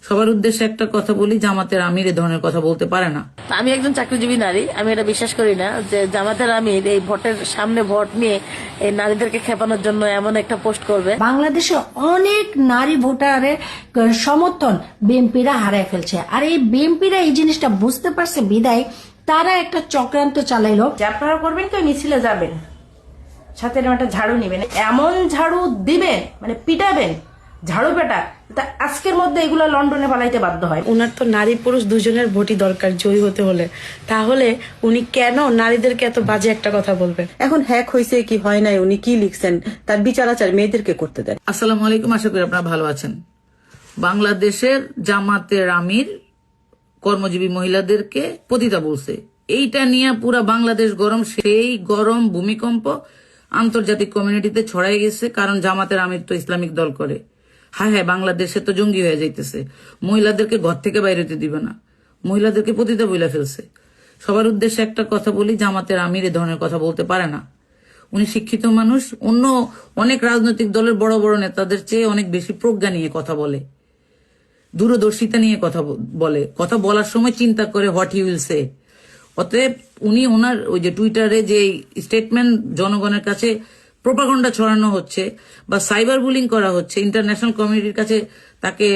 সবার উদ্দেশ্যে একটা কথা বলি, জামাতের আমির এ ধরনের কথা বলতে পারে না। আমি একজন চাকরিজীবী নারী, আমি এটা বিশ্বাস করি না যে জামাতের আমির এই ভোটের সামনে ভোট নিয়ে এই নারীদেরকে খেপানোর জন্য এমন একটা পোস্ট করবে। বাংলাদেশে অনেক নারী ভোটারের সমর্থন বিএনপিরা হারায় ফেলছে, আর এই বিএনপিরা এই জিনিসটা বুঝতে পারছে বিদায় তারা একটা চক্রান্ত চালাইলো যে আপনারা করবেন কি মিছিলে যাবেন, সাথে এরকম একটা ঝাড়ু নিবেন, এমন ঝাড়ু দিবেন মানে পিটাবেন ঝাড়ু পেটা, তা আজকের মধ্যে এগুলো লন্ডনে পালাইতে বাধ্য হয়। উনার তো নারী পুরুষ দুজনের ভোটই দরকার জয়ী হতে হলে, তাহলে উনি কেন নারীদেরকে এত বাজে একটা কথা বলবেন? এখন হ্যাক হয়েছে কি হয় নাই, উনি কি লিখছেন তার বিচার আচার মেয়েদেরকে করতে দেয়। আসসালামু আলাইকুম, আশা করি আপনারা ভালো আছেন। বাংলাদেশের জামাতের আমির কর্মজীবী মহিলাদেরকে পতিতা বলছে, এইটা নিয়ে পুরা বাংলাদেশ গরম। সেই গরম ভূমিকম্প আন্তর্জাতিক কমিউনিটিতে ছড়াই গেছে, কারণ জামাতের আমির তো ইসলামিক দল করে। হ্যাঁ হ্যাঁ, বাংলাদেশে তো জঙ্গি হয়ে যাইতেছে, মহিলাদেরকে ঘর থেকে বাইরে হতে দিবে না, মহিলাদেরকে পতিতা বইলা ফেলছে। সবার উদ্দেশ্যে একটা কথা বলি, জামাতের আমির এ ধরনের কথা বলতে পারে না। উনি শিক্ষিত মানুষ, অন্য অনেক রাজনৈতিক দলের বড় বড় নেতাদের চেয়ে অনেক বেশি প্রজ্ঞা নিয়ে কথা বলে, দূরদর্শিতা নিয়ে কথা বলে, কথা বলার সময় চিন্তা করে হোয়াট হি উইল সে। অতএব উনি ওনার ওই যে টুইটারে যে স্টেটমেন্ট জনগণের কাছে প্রোপাগান্ডা ছড়ানো হচ্ছে বা সাইবার বুলিং করা হচ্ছে, ইন্টারন্যাশনাল কমিউনিটির কাছে তাকে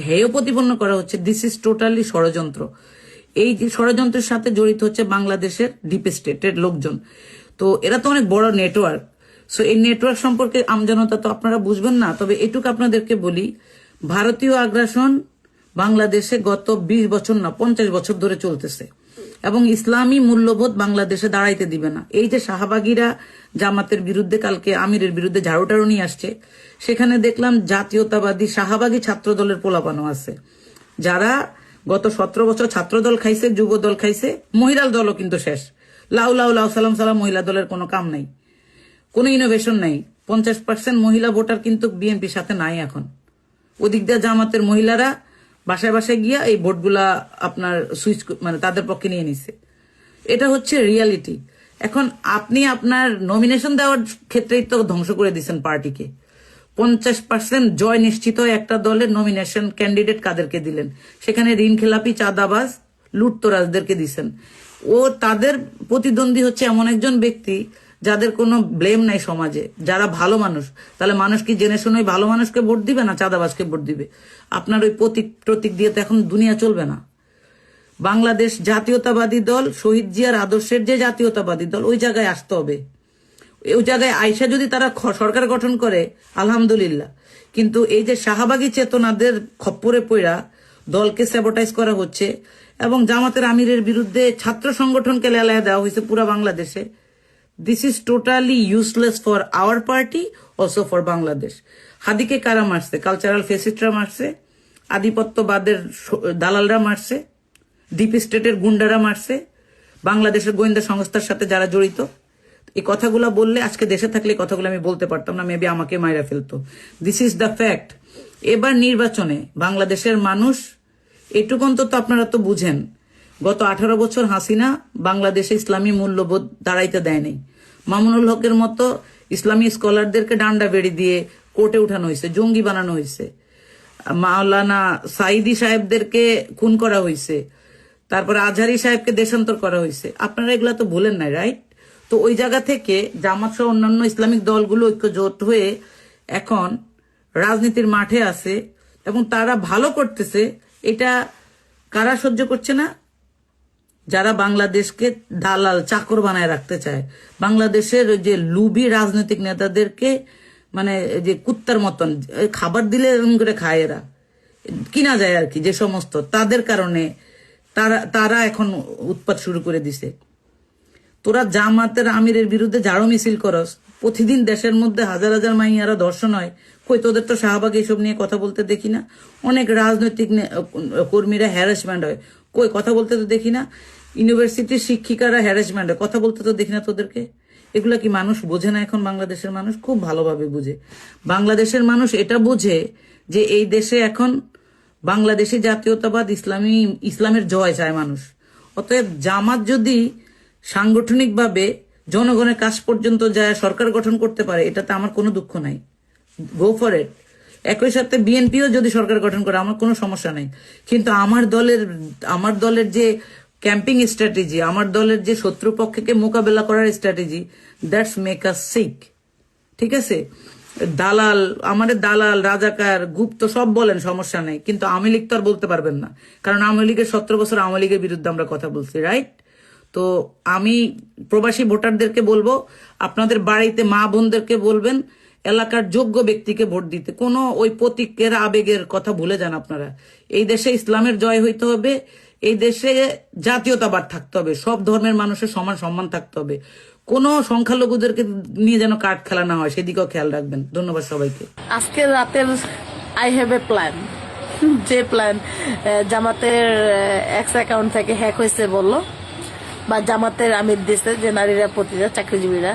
হেয় প্রতিপন্ন করা হচ্ছে, দিস ইজ টোটালি ষড়যন্ত্র। এই যে ষড়যন্ত্রের সাথে জড়িত হচ্ছে বাংলাদেশের ডিপ স্টেটের লোকজন। তো এরা তো অনেক বড় নেটওয়ার্ক। সো এই নেটওয়ার্ক সম্পর্কে আমজনতা তো আপনারা বুঝবেন না, তবে এটুকু আপনাদেরকে বলি, ভারতীয় আগ্রাসন বাংলাদেশে গত 20 বছর না 50 বছর ধরে চলতেছে এবং ইসলামী মূল্যবোধ বাংলাদেশে দাঁড়াইতে দিবে না। এই যে শাহবাগীরা জামাতের বিরুদ্ধে কালকে আমিরের বিরুদ্ধে ঝাড়ুটারু নিয়ে আসছে, সেখানে দেখলাম জাতীয়তাবাদী শাহবাগী ছাত্র দলের পোলাপানো আছে, যারা গত 17 বছর ছাত্র দল খাইছে, যুব দল খাইছে, মহিলা দলও কিন্তু শেষ। লাউ লাউ লাউ সালাম সালাম, মহিলা দলের কোনো কাম নাই, কোনো ইনোভেশন নাই। 50% মহিলা ভোটার কিন্তু বিএনপির সাথে নাই এখন। ওদিক দিয়ে জামাতের মহিলারা বাসায় বাসায় গিয়া এই ভোটগুলা আপনার সুইচ মানে তাদের পক্ষে নিয়ে নিছে। এটা হচ্ছে রিয়ালিটি। এখন আপনি আপনার নমিনেশন দেওয়ার ক্ষেত্রেই তো ধ্বংস করে দিচ্ছেন পার্টিকে। 50% জয় নিশ্চিত একটা দলের নমিনেশন ক্যান্ডিডেট কাদেরকে দিলেন? সেখানে ঋণ খেলাপি, চাঁদাবাজ, লুটতরাজদেরকে দিচ্ছেন। ও তাদের প্রতিদ্বন্দ্বী হচ্ছে এমন একজন ব্যক্তি যাদের কোনো ব্লেম নাই সমাজে, যারা ভালো মানুষ। তাহলে মানুষ কি জেনে শুনে ভালো মানুষকে ভোট দিবে না চাঁদাবাজকে ভোট দিবে? আপনার ওই প্রতীক দিয়ে তো এখন দুনিয়া চলবে না। বাংলাদেশ জাতীয়তাবাদী দল, শহীদ জিয়ার আদর্শের যে জাতীয়তাবাদী দল, ওই জায়গায় আসতে হবে। ওই জায়গায় আইসা যদি তারা সরকার গঠন করে আলহামদুলিল্লাহ, কিন্তু এই যে শাহবাগী চেতনাদের খপ্পরে পড়া দলকে স্যাবোটাইজ করা হচ্ছে এবং জামাতের আমিরের বিরুদ্ধে ছাত্র সংগঠনকে লেলায় দেওয়া হয়েছে পুরা বাংলাদেশে, this is totally useless for our party, also for Bangladesh. হাদিকে কারা মারছে? কালচারাল ফেসিস্টরা মারছে, আধিপত্যবাদের দালালরা মারছে, ডিপ স্টেটের গুন্ডারা মারছে, বাংলাদেশের গোয়েন্দা সংস্থার সাথে যারা জড়িত। এই কথাগুলো বললে আজকে দেশে থাকলে কথাগুলো আমি বলতে পারতাম না, মেবি আমাকে মাইরা ফেলতো। This is the fact. এবার নির্বাচনে বাংলাদেশের মানুষ এটুকুন তো আপনারা তো বুঝেন, গত 18 বছর হাসিনা বাংলাদেশে ইসলামী মূল্যবোধ দাঁড়াইতে দেয় নাই। মামুনুল হকের মতো ইসলামী স্কলারদেরকে ডান্ডা বেড়ি দিয়ে কোর্টে উঠানো হয়েছে, জঙ্গি বানানো হয়েছে, মাওলানা সাইদি সাহেবদেরকে খুন করা হয়েছে, তারপরে আজহারি সাহেবকে দেশান্তর করা হয়েছে। আপনারা এগুলা তো ভুলেন নাই, রাইট? তো ওই জায়গা থেকে জামাত সহ অন্যান্য ইসলামিক দলগুলো ঐক্যজোট হয়ে এখন রাজনীতির মাঠে আছে এবং তারা ভালো করতেছে। এটা কারা সহ্য করছে না? যারা বাংলাদেশকে দালাল চাকর বানায় রাখতে চায়, বাংলাদেশের যে লুবি রাজনৈতিক নেতাদেরকে মানে যে কুত্তার মতন খাবার দিলে এরকম করে খায়, এরা কিনা যায় আর কি, যে সমস্ত তাদের কারণে তারা এখন উৎপাত শুরু করে দিছে। তোরা জামাতের আমিরের বিরুদ্ধে ঝাড়ু মিছিল করস, প্রতিদিন দেশের মধ্যে হাজার হাজার মাইয়ারা ধর্ষণ হয়, কই তোদের তো শাহবাগ এইসব নিয়ে কথা বলতে দেখি না। অনেক রাজনৈতিক কর্মীরা হ্যারাসমেন্ট হয়, কই কথা বলতে তো দেখি না। ইউনিভার্সিটির শিক্ষিকারা হ্যারাসমেন্ট হয়, কথা বলতে তো দেখি না তোদেরকে। এগুলা কি মানুষ বোঝে না? এখন বাংলাদেশের মানুষ খুব ভালোভাবে বুঝে। বাংলাদেশের মানুষ এটা বোঝে যে এই দেশে এখন বাংলাদেশি জাতীয়তাবাদ, ইসলামের জয় চায় মানুষ। অতএব জামাত যদি সাংগঠনিকভাবে জনগণের কাছ পর্যন্ত যায় সরকার গঠন করতে পারে, এটাতে আমার কোনো দুঃখ নাই, গো ফর ইট। একই সাথে বিএনপিও যদি সরকার গঠন করে আমার কোনো সমস্যা নেই, কিন্তু আমার দলের যে ক্যাম্পিং স্ট্র্যাটেজি, আমার দলের যে শত্রুপক্ষকে মোকাবেলা করার strategy, that's make us sick. ঠিক আছে, আমাদের দালাল, রাজাকার, গুপ্ত সব বলেন, সমস্যা নেই, কিন্তু আওয়ামী লীগ তো আর বলতে পারবেন না, কারণ আওয়ামী লীগের 17 বছর আওয়ামী লীগের বিরুদ্ধে আমরা কথা বলছি, রাইট? তো আমি প্রবাসী ভোটারদেরকে বলবো, আপনাদের বাড়িতে মা বোনদেরকে বলবেন এলাকার যোগ্য ব্যক্তিকে ভোট দিতে। কোনো ওই প্রতীকের আবেগের কথা ভুলে যান আপনারা। এই দেশে ইসলামের জয় হইতে হবে, এই দেশে জাতীয়তাবাদ থাকতে হবে, সব ধর্মের মানুষের সমান সম্মান থাকতে হবে, কোনো সংখ্যালঘুদেরকে নিয়ে যেন কার্ড খেলা না হয়, সেদিকেও খেয়াল রাখবেন। ধন্যবাদ সবাইকে। আজকে রাতের আই হ্যাভ এ প্ল্যান, যে প্ল্যান জামাতের এক্স অ্যাকাউন্ট থেকে হ্যাক হয়েছে বললো, বা জামাতের আমির দিচ্ছে যে নারীরা প্রতিটা চাকরিজীবীরা।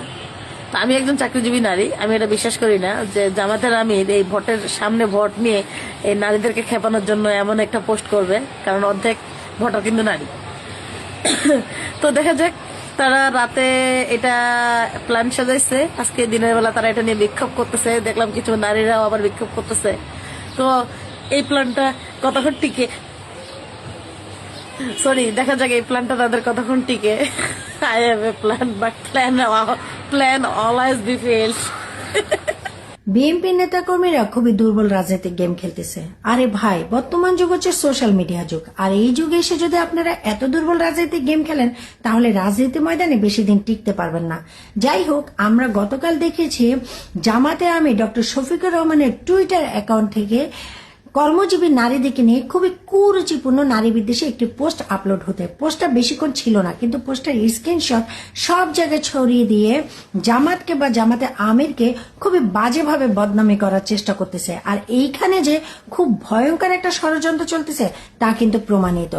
তো আমি একজন চাকরিজীবী নারী, আমি এটা বিশ্বাস করি না যে জামাতের আমির এই ভোটের সামনে ভোট নিয়ে এই নারীদেরকে খেপানোর জন্য এমন একটা পোস্ট করবে, কারণ অর্ধেক ভোটার কিন্তু নারী। তো দেখা যাক, তারা রাতে এটা প্ল্যান সাজাইছে, আজকে দিনের বেলা তারা এটা নিয়ে বিক্ষোভ করতেছে, দেখলাম কিছু নারীরাও আবার বিক্ষোভ করতেছে। তো এই প্ল্যানটা কতক্ষণ টিকে, দেখা যাক এই প্ল্যানটা তাদের কতক্ষণ টিকে। I have a plan, but plan always be failed. BNP নেতাকর্মীরা খুবই দুর্বল রাজনৈতিক গেম খেলতেছে। আরে ভাই, বর্তমান যুগ হচ্ছে সোশ্যাল মিডিয়া যুগ, আর এই যুগে এসে যদি আপনারা এত দুর্বল রাজনৈতিক গেম খেলেন তাহলে রাজনীতি ময়দানে বেশি দিন টিকতে পারবেন না। যাই হোক, আমরা গতকাল দেখেছি জামাতে আমি ডক্টর শফিকুর রহমানের টুইটার অ্যাকাউন্ট থেকে কর্মজীবী নারীদেরকে নিয়ে খুবই কুরুচিপূর্ণ নারী বিদ্বেষী একটি পোস্ট আপলোড হতে। পোস্টটা বেশিক্ষণ ছিল না, কিন্তু পোস্টের স্ক্রিনশট সব জায়গায় ছড়িয়ে দিয়ে জামাতকে বা জামাতে আমিরকে খুবই বাজেভাবে বদনামি করার চেষ্টা করতেছে। আর এইখানে যে খুব ভয়ঙ্কর একটা ষড়যন্ত্র চলতেছে তা কিন্তু প্রমাণিত।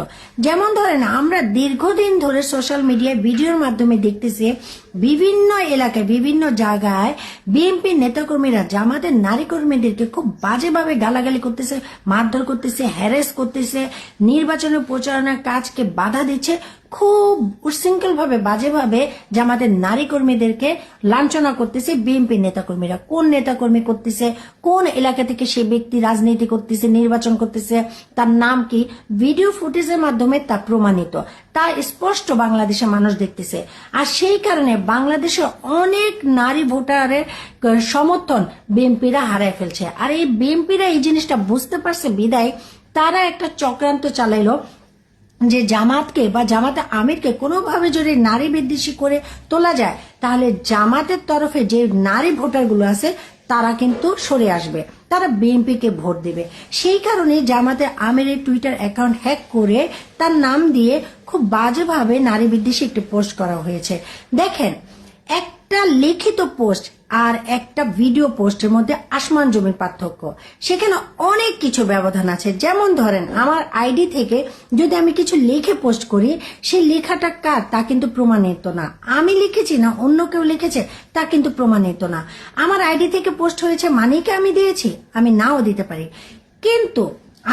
যেমন ধরেন, আমরা দীর্ঘদিন ধরে সোশ্যাল মিডিয়ায় ভিডিওর মাধ্যমে দেখতেছি বিভিন্ন এলাকায় বিভিন্ন জায়গায় বিএনপি নেতাকর্মীরা জামাতের নারী কর্মীদেরকে খুব বাজেভাবে গালাগালি করতেছে, মারধর করতেছে, হ্যারেস করতেছে, নির্বাচনের প্রচারণার কাজকে বাধা দিচ্ছে, খুব উচ্ছৃঙ্খল ভাবে বাজেভাবে জামাতের নারী কর্মীদেরকে লাঞ্ছনা করতেছে বিএনপি নেতাকর্মীরা। কোন নেতাকর্মী করতেছে, কোন এলাকা থেকে সে ব্যক্তি রাজনীতি করতেছে, নির্বাচন করতেছে, তার নাম কি, ভিডিও ফুটেজের মাধ্যমে তা প্রমাণিত, তা স্পষ্ট বাংলাদেশের মানুষ দেখতেছে। আর সেই কারণে বাংলাদেশে অনেক নারী ভোটারের সমর্থন বিএনপিরা হারায় ফেলছে। আর এই বিএনপিরা এই জিনিসটা বুঝতে পারছে বিদায় তারা একটা চক্রান্ত চালাইলো যে জামাতকে বা জামাতে আমিরকে কোনোভাবে যদি নারী বিদ্বেষী করে তোলা যায় তাহলে জামাতের তরফে যে নারী ভোটারগুলো আছে তারা কিন্তু সরে আসবে, তারা বিএনপিকে ভোট দিবে। সেই কারণে জামাতে আমিরের টুইটার অ্যাকাউন্ট হ্যাক করে তার নাম দিয়ে খুব বাজেভাবে নারী বিদ্বেষী একটি পোস্ট করা হয়েছে। দেখেন, একটা লিখিত পোস্ট আর একটা ভিডিও পোস্টের মধ্যে আসমান জমির পার্থক্য। সেখানে অনেক কিছু ব্যবধান আছে। যেমন ধরেন, আমার আইডি থেকে যদি আমি কিছু লিখে পোস্ট করি, সেই লেখাটা কার তা কিন্তু প্রমাণিত না। আমি লিখেছি না অন্য কেউ লিখেছে তা কিন্তু প্রমাণিত না। আমার আইডি থেকে পোস্ট হয়েছে মানেই কি আমি দিয়েছি? আমি নাও দিতে পারি। কিন্তু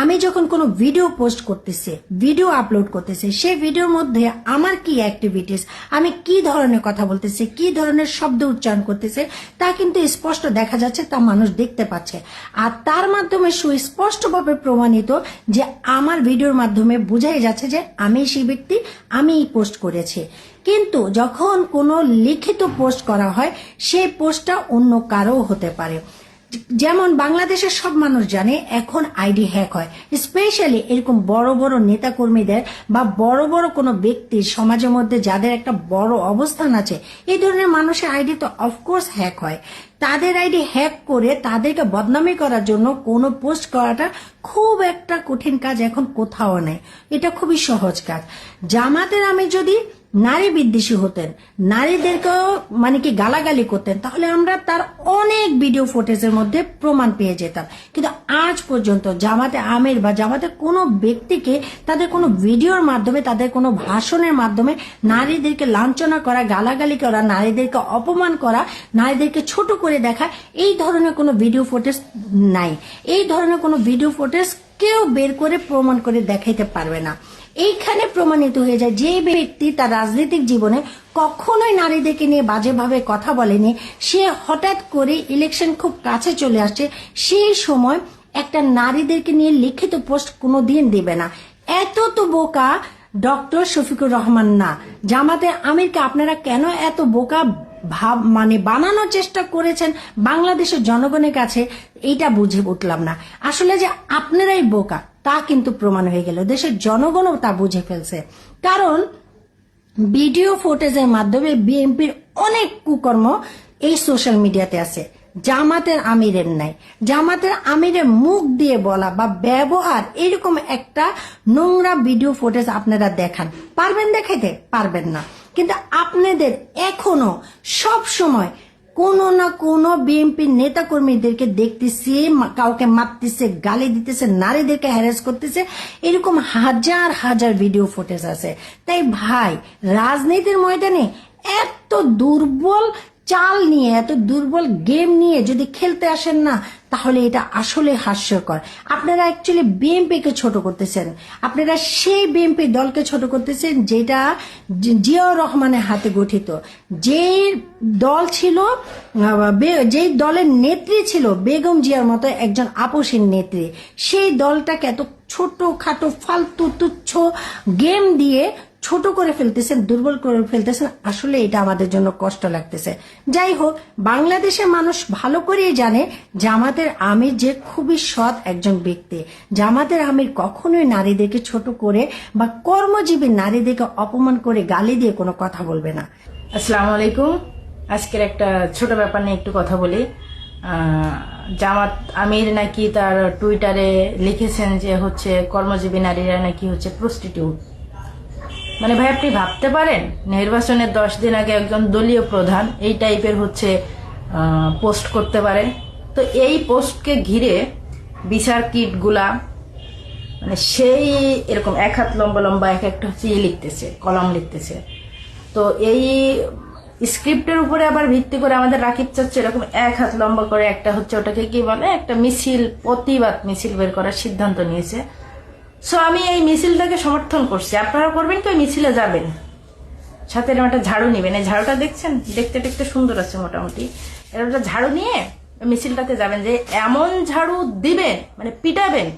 আমি যখন কোনো ভিডিও পোস্ট করতেছি, ভিডিও আপলোড করতেছি, সেই ভিডিওর মধ্যে আমার কি অ্যাক্টিভিটিস, আমি কি ধরনের কথা বলতেছি, কি ধরনের শব্দ উচ্চারণ করতেছে তা কিন্তু স্পষ্ট দেখা যাচ্ছে, তা মানুষ দেখতে পাচ্ছে। আর তার মাধ্যমে সুস্পষ্টভাবে প্রমাণিত যে আমার ভিডিওর মাধ্যমে বোঝাই যাচ্ছে যে আমি সেই ব্যক্তি, আমি এই পোস্ট করেছি। কিন্তু যখন কোনো লিখিত পোস্ট করা হয়, সেই পোস্টটা অন্য কারো হতে পারে। যেমন বাংলাদেশের সব মানুষ জানে এখন আইডি হ্যাক হয়, স্পেশালি এরকম বড় বড় নেতা কর্মীদের বা বড় বড় কোনো ব্যক্তির সমাজের মধ্যে যাদের একটা বড় অবস্থান আছে, এই ধরনের মানুষের আইডি তো অফকোর্স হ্যাক হয়। তাদের আইডি হ্যাক করে তাদেরকে বদনামি করার জন্য কোনো পোস্ট করাটা খুব একটা কঠিন কাজ এখন কোথাও নেই, এটা খুবই সহজ কাজ। জামাতের আমি যদি নারী বিদ্বেষী হতেন, নারীদেরকেও মানে কি গালাগালি করতেন, তাহলে আমরা তার অনেক ভিডিও ফুটেজের মধ্যে প্রমাণ পেয়ে যেতাম। কিন্তু আজ পর্যন্ত জামাতে আমির বা জামাতে কোনো ব্যক্তিকে তাদের কোনো ভিডিওর মাধ্যমে, তাদের কোনো ভাষণের মাধ্যমে নারীদেরকে লাঞ্ছনা করা, গালাগালি করা, নারীদেরকে অপমান করা, নারীদেরকে ছোট করে দেখা, এই ধরনের কোনো ভিডিও ফুটেজ নাই। এই ধরনের কোনো ভিডিও ফুটেজ কেউ বের করে প্রমাণ করে দেখাইতে পারবে না। এইখানে প্রমাণিত হয়ে যায় যে ব্যক্তি তার রাজনৈতিক জীবনে কখনোই নারীদেরকে নিয়ে বাজেভাবে কথা বলেনি, সে হঠাৎ করে ইলেকশন খুব কাছে চলে আসছে, সেই সময় একটা নারীদেরকে নিয়ে লিখিত পোস্ট কোনোদিন দিবে না। এত তো বোকা ডক্টর শফিকুর রহমান না। জামাতে আমিরকে আপনারা কেন এত বোকা মানে বানানোর চেষ্টা করেছেন বাংলাদেশের জনগণের কাছে, এইটা বুঝে উঠলাম না। আসলে যে আপনারাই বোকা তা কিন্তু প্রমাণ হয়ে গেল, দেশের জনগণও তা বুঝে ফেলছে। কারণ ভিডিও ফুটেজের মাধ্যমে বিএনপির অনেক কুকর্ম এই সোশ্যাল মিডিয়াতে আছে, জামাতের আমিরের নাই। জামাতের আমিরের মুখ দিয়ে বলা বা ব্যবহার এরকম একটা নোংরা ভিডিও ফুটেজ আপনারা দেখান, পারবেন দেখাইতে? পারবেন না। কিন্তু আপনাদের এখনো সব সময় কোনো না কোনো বিএনপির নেতা কর্মীদেরকে দেখতেছি কাউকে মারতেছে, গালি দিতেছে, নারীদেরকে হ্যারাস করতেছে, এরকম হাজার হাজার ভিডিও ফুটেজ আছে। তাই ভাই, রাজনীতির ময়দানে এত দুর্বল চাল নিয়ে, এত দুর্বল গেম নিয়ে যদি খেলতে আসেন না, তাহলে এটা আসলে হাস্যকর। আপনারা অ্যাকচুয়ালি বিএনপিকে ছোট করতেছেন, আপনারা সেই বিএনপি দলকে ছোট করতেছেন যেটা জিয়াউর রহমানের হাতে গঠিত, যেই দল ছিল, যেই দলের নেত্রী ছিল বেগম জিয়ার মতো একজন আপসীন নেত্রী। সেই দলটাকে এত ছোট খাটো ফালতু তুচ্ছ গেম দিয়ে ছোট করে ফেলতেছেন, দুর্বল করে ফেলতেছেন। আসলে এটা আমাদের জন্য কষ্ট লাগতেছে। যাই হোক, বাংলাদেশের মানুষ ভালো করেই জানে জামাতের আমির যে খুবই সৎ একজন ব্যক্তি। জামাতের আমির কখনোই নারীদেরকে ছোট করে বা কর্মজীবী নারীদেরকে অপমান করে গালি দিয়ে কোনো কথা বলবে না। আসসালামু আলাইকুম। আজকের একটা ছোট ব্যাপার নিয়ে একটু কথা বলি। জামাত আমির নাকি তার টুইটারে লিখেছেন যে হচ্ছে কর্মজীবী নারীরা নাকি হচ্ছে প্রস্টিটিউট। মানে ভাই, আপনি ভাবতে পারেন নির্বাচনের 10 দিন আগে একজন দলীয় প্রধান এই টাইপের হচ্ছে পোস্ট করতে পারে? তো এই পোস্টকে ঘিরে বিচার কিটগুলা মানে সেই এরকম 1 হাত লম্বা লম্বা এক একটা হচ্ছে লিখতেছে, কলাম লিখতেছে। তো এই স্ক্রিপ্টের উপরে আবার ভিত্তি করে আমাদের রাকিব চাচ্ছে এরকম 1 হাত লম্বা করে একটা হচ্ছে ওটাকে কি বলে একটা মিছিল, প্রতিবাদ মিছিল বের করার সিদ্ধান্ত নিয়েছে। সো আমি এই মিছিলটাকে সমর্থন করছি। আপনারা করবেন কি? ওই মিছিলে যাবেন, সাথে এরকম একটা ঝাড়ু নিবেন। এই ঝাড়ুটা দেখছেন, দেখতে দেখতে সুন্দর আছে মোটামুটি। এরকম একটা ঝাড়ু নিয়ে মিছিলটাতে যাবেন, যে এমন ঝাড়ু দিবেন মানে পিটাবেন,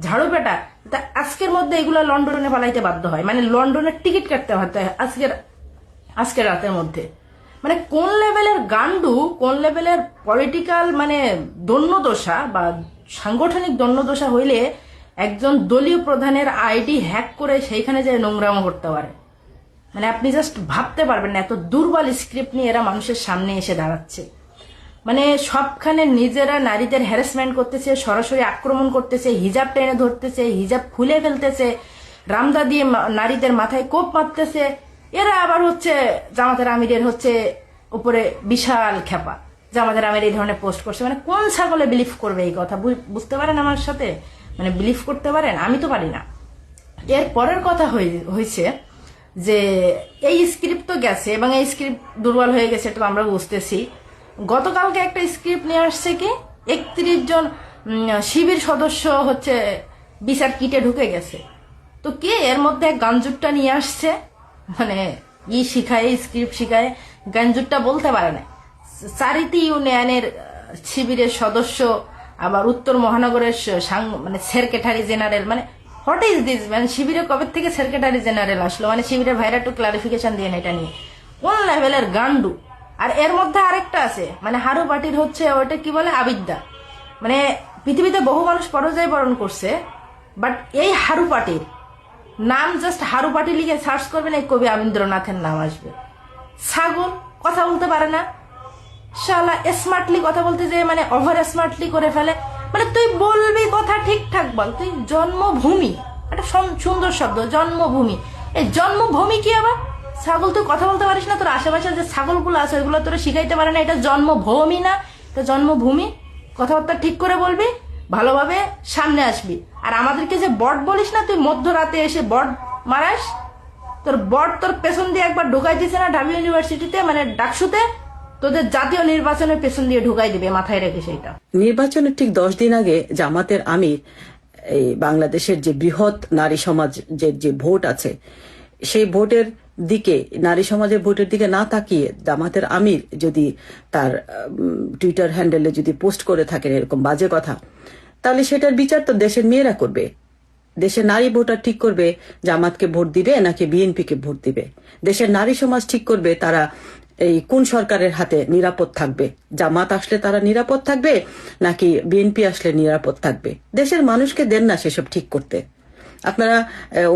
ঝাড়ু পেটা তা আজকের মধ্যে এগুলো লন্ডনে পালাইতে বাধ্য হয়, মানে লন্ডনের টিকিট কাটতে হয় আজকের রাতের মধ্যে। মানে কোন লেভেলের গান্ডু, কোন লেভেলের পলিটিক্যাল মানে দন্যদশা বা সাংগঠনিক দন্যদশা হইলে একজন দলীয় প্রধানের আইডি হ্যাক করে সেইখানে যে নোংরামো করতে পারে, মানে আপনি জাস্ট ভাবতে পারবেন না। এত দুর্বল স্ক্রিপ্ট নিয়ে এরা মানুষের সামনে এসে দাঁড়াচ্ছে। মানে সবখানে নিজেরা নারীদের হ্যারাসমেন্ট করতেছে, সরাসরি আক্রমণ করতেছে, হিজাব টেনে ধরতেছে, হিজাব খুলে ফেলতেছে, রামদা দিয়ে নারীদের মাথায় কোপ মারতেছে। এরা আবার হচ্ছে জামাতের আমিরের হচ্ছে উপরে বিশাল খেপা, জামাতের আমির এই ধরনের পোস্ট করছে। মানে কোন ছাগলে বিলিভ করবে এই কথা? বুঝতে পারেন আমার সাথে? মানে বিলিভ করতে পারেন? আমি তো পারি না। এর পরের কথা হয়েছে যে এই স্ক্রিপ্ট তো গেছে এবং এই স্ক্রিপ্ট দুর্বল হয়ে গেছে, তো আমরা বুঝতেছি। গতকালকে একটা স্ক্রিপ্ট নিয়ে আসছে কি 31 জন শিবির সদস্য হচ্ছে বিচার কিটে ঢুকে গেছে। তো কে এর মধ্যে গাঞ্জুরটা নিয়ে আসছে? মানে শিখায়, স্ক্রিপ্ট শিখায়, গাঞ্জুরটা বলতে পারে না। চারিটি ইউনিয়নের শিবিরের সদস্য, আবার উত্তর মহানগরের মানে সেক্রেটারি জেনারেল, মানে হোয়াট ইজ দিস? মানে শিবিরে কবে থেকে সেক্রেটারি জেনারেল আসলো? মানে শিবিরের ভাইরা একটু ক্লারিফিকেশন দিয়ে এটা নিয়ে কোন লেভেলের গান্ডু। আর এর মধ্যে আরেকটা আছে, মানে হারু পার্টির হচ্ছে ওটা কি বলে আবিদ্যা। মানে পৃথিবীতে বহু মানুষ পরাজয় বরণ করছে, বাট এই হারু পার্টির নাম জাস্ট হারু পার্টি লিখে সার্চ করবেন, এই কবি রবীন্দ্রনাথের নাম আসবে। ছাগল, কথা বলতে পারে না, শালা স্মার্টলি কথা বলতে যে মানে ওভার স্মার্টলি করে ফেলে। মানে তুই বলবি কথা ঠিকঠাক বল। তুই জন্মভূমি, একটা সুন্দর শব্দ জন্মভূমি, এই জন্মভূমি কি আবার? ছাগল, তুই কথা বলতে পারিস না? তোর আশেপাশে যে ছাগলগুলো আছে ওইগুলো তোরা শিখাইতে পারে না এটা জন্মভূমি না, এটা জন্মভূমি। কথাবার্তা ঠিক করে বলবি, ভালোভাবে সামনে আসবি। আর আমাদেরকে যে বট বলিস না, তুই মধ্যরাতে এসে বট মারাস, তোর বট তোর পেছন দিয়ে একবার ঢুকাই দিছে না ঢাবি ইউনিভার্সিটিতে, মানে ডাকসুতে তোদের জাতীয় নির্বাচনের পেছন দিয়ে ঢুকাই দিবে, মাথায় রেখে। সেইটা নির্বাচনের ঠিক 10 দিন আগে জামাতের আমির এই বাংলাদেশের যে বৃহৎ নারী সমাজের যে ভোট আছে সেই ভোটের দিকে, নারী সমাজের ভোটের দিকে না তাকিয়ে জামাতের আমির যদি তার টুইটার হ্যান্ডেলে যদি পোস্ট করে থাকেন এরকম বাজে কথা, তাহলে সেটার বিচার তো দেশের মেয়েরা করবে। দেশের নারী ভোটার ঠিক করবে জামাতকে ভোট দিবে নাকি বিএনপিকে ভোট দিবে। দেশের নারী সমাজ ঠিক করবে তারা এই কোন সরকারের হাতে নিরাপদ থাকবে, জামাত আসলে তারা নিরাপদ থাকবে নাকি বিএনপি আসলে নিরাপদ থাকবে। দেশের মানুষকে দেন না সেসব ঠিক করতে। আপনারা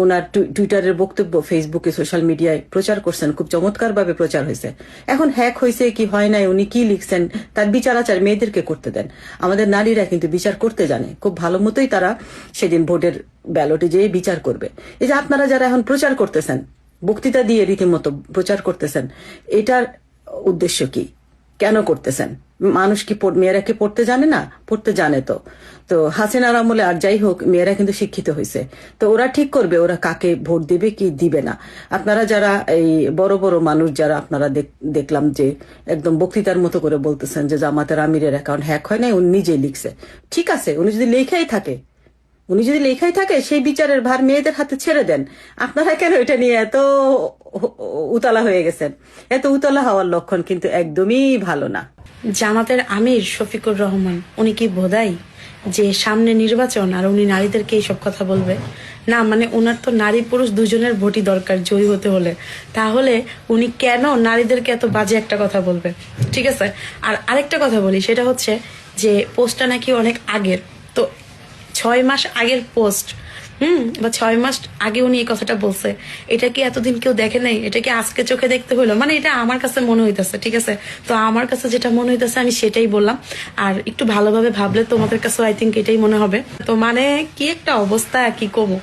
ওনার টুইটারের বক্তব্য ফেসবুকে সোশ্যাল মিডিয়ায় প্রচার করছেন, খুব চমৎকার ভাবে প্রচার হয়েছে। এখন হ্যাক হয়েছে কি হয় নাই, উনি কি লিখছেন তার বিচার আচার মেয়েদেরকে করতে দেন। আমাদের নারীরা কিন্তু বিচার করতে জানে, খুব ভালো মতোই তারা সেদিন ভোটের ব্যালটে যেয়ে বিচার করবে। এই যে আপনারা যারা এখন প্রচার করতেছেন, বক্তৃতা দিয়ে রীতিমতো প্রচার করতেছেন, এটার উদ্দেশ্য কি, কেন করতেছেন? মানুষ কি মেয়েরা কি পড়তে জানে না? পড়তে জানে তো। তো হাসিনার আমলে আর যাই হোক মেয়েরা কিন্তু শিক্ষিত হয়েছে, তো ওরা ঠিক করবে ওরা কাকে ভোট দিবে কি দিবে না। আপনারা যারা এই বড় বড় মানুষ যারা আপনারা দেখলাম যে একদম বক্তৃতার মতো করে বলতেছেন যে জামাতের আমিরের অ্যাকাউন্ট হ্যাক হয় নাই, উনি নিজেই লিখছে। ঠিক আছে, উনি যদি লেখাই থাকে সেই বিচারের ভার মেয়েদের হাতে ছেড়ে দেন। আপনারা কেন এটা নিয়ে এত উতলা হয়ে গেছেন? এত উতলা হওয়ার লক্ষণ কিন্তু একদমই ভালো না। জামাতের আমির শফিকুর রহমান উনি কি বোধাই যে সামনে নির্বাচন আর উনি নারীদেরকে এইসব কথা বলবে? না, মানে ওনার তো নারী পুরুষ দুজনের ভোটই দরকার জয়ী হতে হলে। তাহলে উনি কেন নারীদেরকে এত বাজে একটা কথা বলবে? ঠিক আছে, আর আরেকটা কথা বলি, সেটা হচ্ছে যে পোস্টটা নাকি অনেক আগের, তো 6 মাস আগের পোস্ট, বা 6 মাস আগে উনি এই কথাটা বলছে। এটা কি এতদিন কেউ দেখে নাই? এটা কি আজকে চোখে দেখতে হলো? মানে এটা আমার কাছে মনে হইতেছে, ঠিক আছে? তো আমার কাছে যেটা মনে হইতেছে আমি সেটাই বললাম। আর একটু ভালোভাবে ভাবলে তোমাদের কাছে আই থিঙ্ক এটাই মনে হবে। তো মানে কি একটা অবস্থা, কি কমো।